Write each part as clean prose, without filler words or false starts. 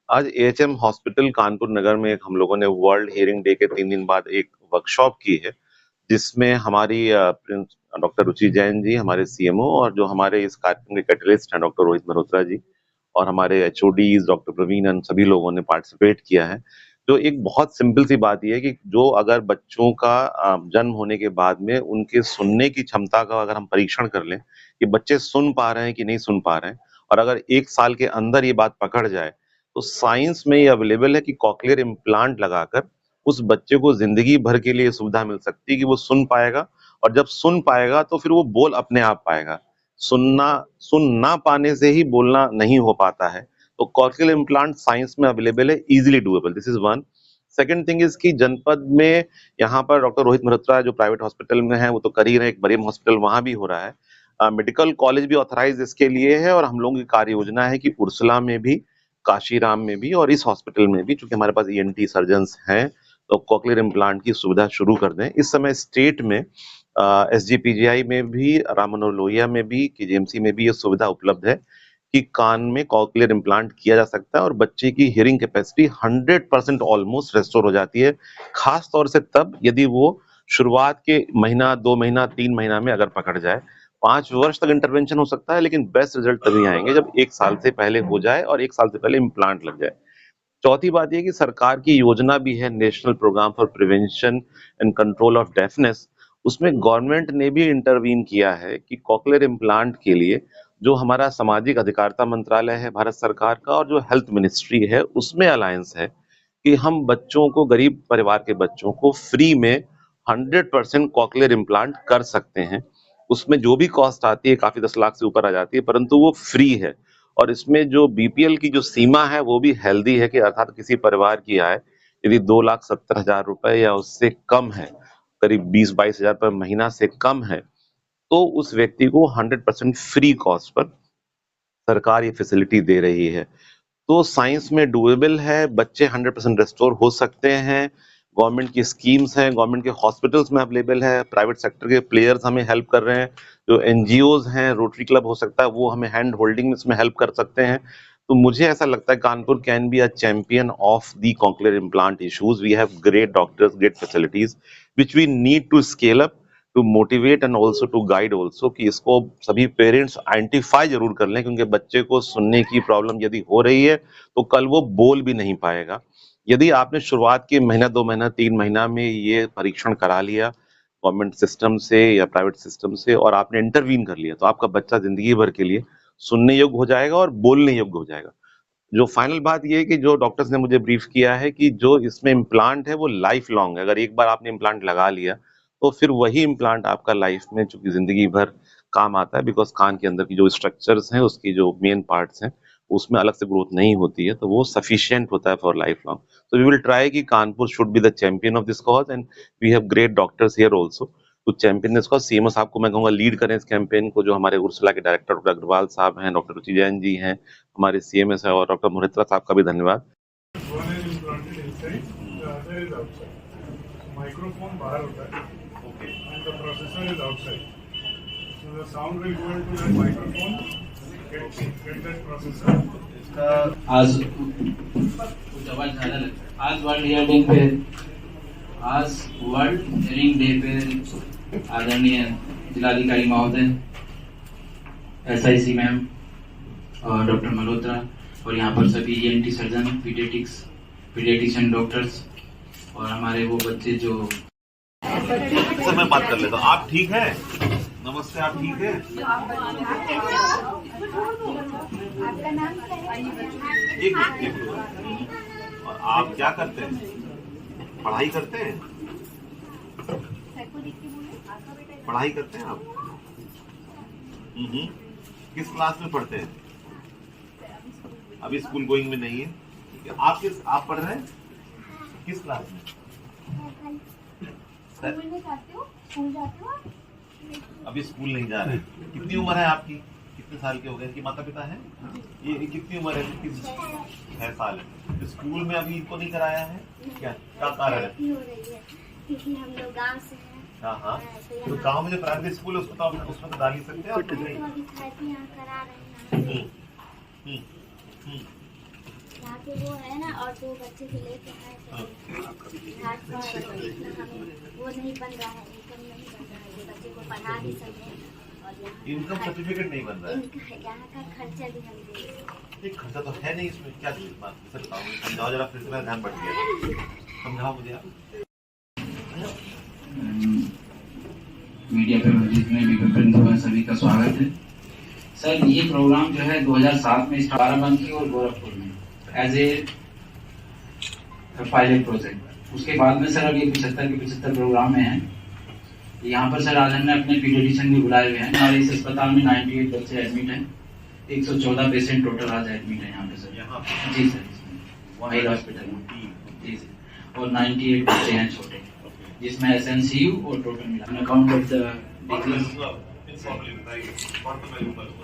आज एएचएम हॉस्पिटल कानपुर नगर में हम लोगों ने वर्ल्ड हियरिंग डे के 3 दिन बाद एक वर्कशॉप की है, जिसमें हमारी डॉक्टर रुचि जैन जी हमारे सीएमओ और जो हमारे इस कार्यक्रम के कैटलिस्ट हैं डॉक्टर रोहित मल्होत्रा जी और हमारे एचओडीज डॉक्टर प्रवीण सभी लोगों ने पार्टिसिपेट किया है। जो एक बहुत सिंपल सी बात ये है कि जो अगर बच्चों का जन्म होने के बाद में उनके सुनने की क्षमता का अगर हम परीक्षण कर लें कि बच्चे सुन पा रहे हैं कि नहीं सुन पा रहे हैं, और अगर 1 साल के अंदर ये बात पकड़ जाए तो साइंस में ये अवेलेबल है कि कॉकलियर इम्प्लांट लगाकर उस बच्चे को जिंदगी भर के लिए सुविधा मिल सकती है कि वो सुन पाएगा, और जब सुन पाएगा तो फिर वो बोल अपने आप पाएगा। सुनना सुन ना पाने से ही बोलना नहीं हो पाता है। तो कॉकलियर इम्प्लांट साइंस में अवेलेबल है, easily doable, this is one. Second thing is कि जनपद में यहाँ पर डॉक्टर रोहित मल्होत्रा जो प्राइवेट हॉस्पिटल में है वो तो कर ही रहे हैं, एक बड़े हॉस्पिटल वहां भी हो रहा है। मेडिकल कॉलेज भी ऑथराइज इसके लिए है, और हम लोगों की कार्य योजना है कि उर्सला में भी, काशीराम में भी और इस हॉस्पिटल में भी, चूंकि हमारे पास ईएनटी सर्जन्स हैं, तो कॉकलियर इम्प्लांट की सुविधा शुरू कर दें। इस समय स्टेट में एसजीपीजीआई में भी, राम मनोहर लोहिया में भी, केजीएमसी में भी ये सुविधा उपलब्ध है कि कान में कॉकलियर इम्प्लांट किया जा सकता है और बच्चे की हियरिंग कैपेसिटी 100% ऑलमोस्ट रेस्टोर हो जाती है, खास तौर से तब यदि वो शुरुआत के महीना 2 महीना 3 महीना में अगर पकड़ जाए। 5 वर्ष तक इंटरवेंशन हो सकता है, लेकिन बेस्ट रिजल्ट तभी आएंगे जब 1 साल से पहले हो जाए और 1 साल से पहले इम्प्लांट लग जाए। चौथी बात ये कि सरकार की योजना भी है national programme for prevention and control of deafness. उसमें गवर्नमेंट ने भी इंटरवीन किया है कि कॉकलियर इम्प्लांट के लिए जो हमारा सामाजिक अधिकारिता मंत्रालय है भारत सरकार का और जो हेल्थ मिनिस्ट्री है उसमें अलायंस है कि हम बच्चों को, गरीब परिवार के बच्चों को फ्री में 100% कॉकलियर इम्प्लांट कर सकते हैं। उसमें जो भी कॉस्ट आती है काफी 10 लाख से ऊपर आ जाती है, परंतु वो फ्री है। और इसमें जो बीपीएल की जो सीमा है वो भी हेल्दी है कि अर्थात किसी परिवार की आय यदि 2,70,000 रुपए या उससे कम है, करीब 20-22 हजार पर महीना से कम है, तो उस व्यक्ति को 100% फ्री कॉस्ट पर सरकार ये फैसिलिटी दे रही है। तो साइंस में डुएबल है, बच्चे 100% रेस्टोर हो सकते हैं। गवर्नमेंट की स्कीम्स हैं, गवर्नमेंट के हॉस्पिटल्स में अवेलेबल है, प्राइवेट सेक्टर के प्लेयर्स हमें हेल्प कर रहे हैं, जो एनजीओज हैं, रोटरी क्लब हो सकता है, वो हमें हैंड होल्डिंग में इसमें हेल्प कर सकते हैं। तो मुझे ऐसा लगता है Kanpur can be a champion of the cochlear implant issues. We have great doctors, great facilities which we need to scale up, to motivate and also to guide also, कि इसको सभी पेरेंट्स आइडेंटिफाई जरूर कर लें, क्योंकि बच्चे को सुनने की प्रॉब्लम यदि हो रही है तो कल वो बोल भी नहीं पाएगा। यदि आपने शुरुआत के महीना 2 महीना 3 महीना में ये परीक्षण करा लिया गवर्नमेंट सिस्टम से या प्राइवेट सिस्टम से और आपने इंटरवीन कर लिया, तो आपका बच्चा जिंदगी भर के लिए सुनने योग्य हो जाएगा और बोलने योग्य हो जाएगा। जो फाइनल बात ये है कि जो डॉक्टर्स ने मुझे ब्रीफ किया है कि जो इसमें इम्प्लांट है वो लाइफ लॉन्ग है। अगर एक बार आपने इम्प्लांट लगा लिया तो फिर वही इम्प्लांट आपका लाइफ में चूंकि जिंदगी भर काम आता है, बिकॉज कान के अंदर की जो स्ट्रक्चर्स हैं, उसकी जो मेन पार्ट्स हैं, उसमें अलग से ग्रोथ नहीं होती है, तो वो सफिशिएंट होता है फॉर लाइफ लॉन्ग। तो वी विल ट्राई कि Kanpur should be the champion of this cause, and we have great doctors here also to champion this cause. CMO साहब को मैं कहूंगा लीड करें इस कैंपेन को, जो हमारे उर्सुला के डायरेक्टर डॉक्टर अग्रवाल साहब हैं, डॉक्टर रुचि जैन जी हैं, हमारे सीएमएस है, और डॉक्टर मोहित्रा साहब का भी धन्यवाद। One is implanted inside, the other is outside. So microphone बाहर होता है, and the processor is outside. So the sound will go into that microphone, get that processor. आज कुछ आवाज ज्यादा लगता है। आज वर्ल्ड हियरिंग डे पे आदरणीय जिलाधिकारी महोदय, एसआईसी मैम और डॉक्टर मल्होत्रा और यहाँ पर सभी ईएनटी सर्जन, पीडियाट्रिशियन डॉक्टर्स और हमारे वो बच्चे जो सर मैं बात कर लेता हूँ। आप ठीक है? नमस्ते, आप ठीक है? आपका नाम क्या है? एक मिनट। और आप क्या करते हैं? पढ़ाई करते हैं? पढ़ाई करते हैं आप? किस क्लास में पढ़ते हैं? अभी स्कूल गोइंग में नहीं है। आप पढ़ रहे हैं किस क्लास में? स्कूल जाते हो? अभी स्कूल नहीं जा रहे। कितनी उम्र है आपकी? कितने साल के हो गए? इनके माता पिता हैं? ये कितनी उम्र है? 6 साल है। स्कूल में अभी इनको नहीं कराया है क्या कारण है? क्योंकि हम लोग गाँव से हैं। हाँ, तो गाँव में जो प्राइवेट स्कूल है उसमें तो डाल ही सकते हैं। यहाँ पे वो है ना, और 2 बच्चे को लेके आए थे घाट पर, इतना हमें वो नहीं बन रहा है, इनकम नहीं बन रहा है, ये बच्चे को पढ़ा भी सकें और इनकम सर्टिफिकेट नहीं बन रहा है। इनका यहाँ का खर्चा भी हम दे रहे हैं। खर्चा तो है नहीं इसमें, क्या समझाओ जरा, फिर से मेरा ध्यान बट गया, समझाओ मुझे आप। मीडिया पे जितने भी विभिन्न हुए सभी का स्वागत है। सर ये प्रोग्राम जो है 2007 में बाराबंकी और गोरखपुर में एज ए पायलट प्रोजेक्ट, उसके बाद में सर अभी 75 के 75 प्रोग्राम में है। यहाँ पर सर आज हमने अपने पीडियाट्रिशियन भी बुलाए हुए हैं। हमारे इस अस्पताल में 98 बच्चे एडमिट हैं, 114 पेशेंट टोटल आज एडमिट है यहाँ पे सर। यहाँ जी सर, वही हॉस्पिटल में जी सर, और 98 बच्चे हैं छोटे, जिसमें SNCU और टोटल मिला अकाउंट ऑफ द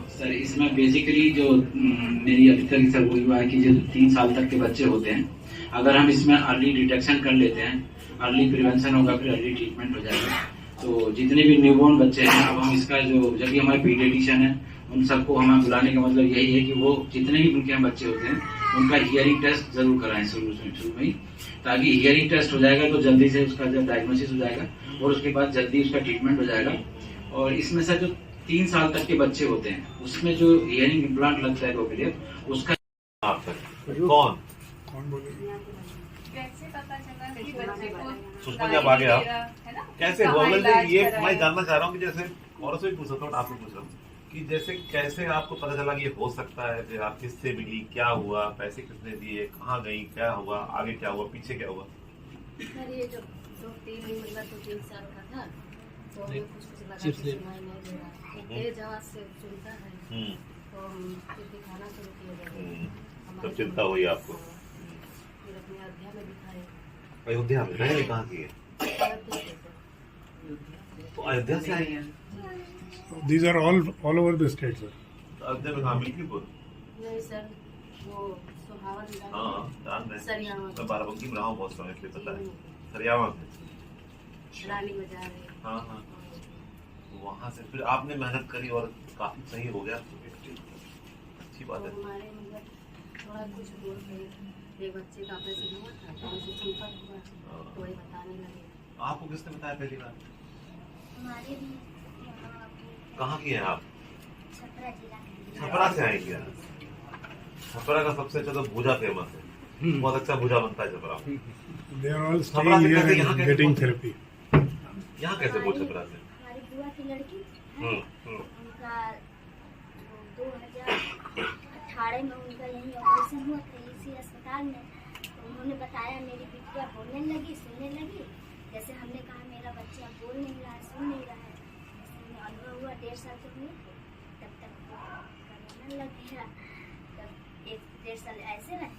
सर। इसमें बेसिकली जो मेरी अभी तक सर वही हुआ है कि जो 3 साल तक के बच्चे होते हैं, अगर हम इसमें अर्ली डिटेक्शन कर लेते हैं, अर्ली प्रिवेंशन होगा, फिर अर्ली ट्रीटमेंट हो जाएगा। तो जितने भी न्यूबॉर्न बच्चे हैं, अब हम इसका जो जब भी हमारे पीडियाट्रिशियन है उन सबको हमें बुलाने का मतलब यही है कि वो जितने भी उनके यहाँ बच्चे होते हैं उनका हियरिंग टेस्ट जरूर कराएं शुरू में ही, ताकि हियरिंग टेस्ट हो जाएगा तो जल्दी से उसका जब डायग्नोसिस हो जाएगा और उसके बाद जल्दी उसका ट्रीटमेंट हो जाएगा। और इसमें से जो 3 साल तक के बच्चे होते हैं उसमें जो हियरिंग इम्प्लांट लगता है कोक्लियर, उसका कौन बोलेगा? कैसे पता चला कि बच्चे को सुषमा जी आप आ गए, आप है ना, कैसे कहाँ बोल इलाज ये कराएं? मैं जानना चाह रहा हूँ कि जैसे और से भी पूछ सकता हूँ, आपको पूछ रहा हूँ कि जैसे कैसे आपको पता चला कि ये हो सकता है, फिर आप किससे मिली, क्या हुआ, पैसे किसने दिए, कहाँ गई, क्या हुआ, आगे क्या हुआ, पीछे क्या हुआ? सर ये जो 2-3 साल का था तो हमें कुछ लगा कि सुनाई नहीं दे रहा, तेज आवाज से सुनता है, तो हम फिर दिखाना शुरू किए। तब चिंता हुई आपको? फिर अपने अयोध्या में दिखाए। अयोध्या में रहने कहाँ की है? अयोध्या से सर। तो अयोध्या से आई है? These are all over the state, sir. Ayodhya में कहाँ? मिल्कीपुर? नहीं सर, वो सुहावन इलाका हाँ है। जान रहे हैं। सरियावा मैं बाराबंकी में रहा हूँ बहुत समय, इसलिए पता है। सरियावा से रानी बाजार है। हाँ हाँ, वहाँ से फिर आपने मेहनत करी और काफी सही हो गया, अच्छी बात तो है। हमारे मतलब थोड़ा कुछ दूर पे एक बच्चे का ऑपरेशन हुआ था, तो उनसे संपर्क हुआ तो वही बताने लगे। आपको किसने बताया पहली बार? हमारे भी यहाँ पे कहाँ की हैं आप? छपरा जिला के छपरा से आएंगे यार। छपरा का सबसे अच्छा तो भूजा फेमस है, बहुत अच्छा भूजा बनता है छपरा में। They are all Chhapra staying से here कैसे यहाँ and कैसे getting पहुंचे? therapy. यहाँ कैसे पहुंचे छपरा से? हमारी बुआ की लड़की है, उनका 2018 में उनका यही ऑपरेशन हुआ था इसी अस्पताल में। तो उन्होंने बताया, मेरी बिटिया बोलने लगी, सुनने लगी। जैसे हमने कहा मेरा बच्चा बोल नहीं रहा है, सुन नहीं रहा है, जैसे हमें अनुभव हुआ 1.5 साल के हुए तब तक वो करने लग गया। तब 1-1.5 साल ऐसे रहे,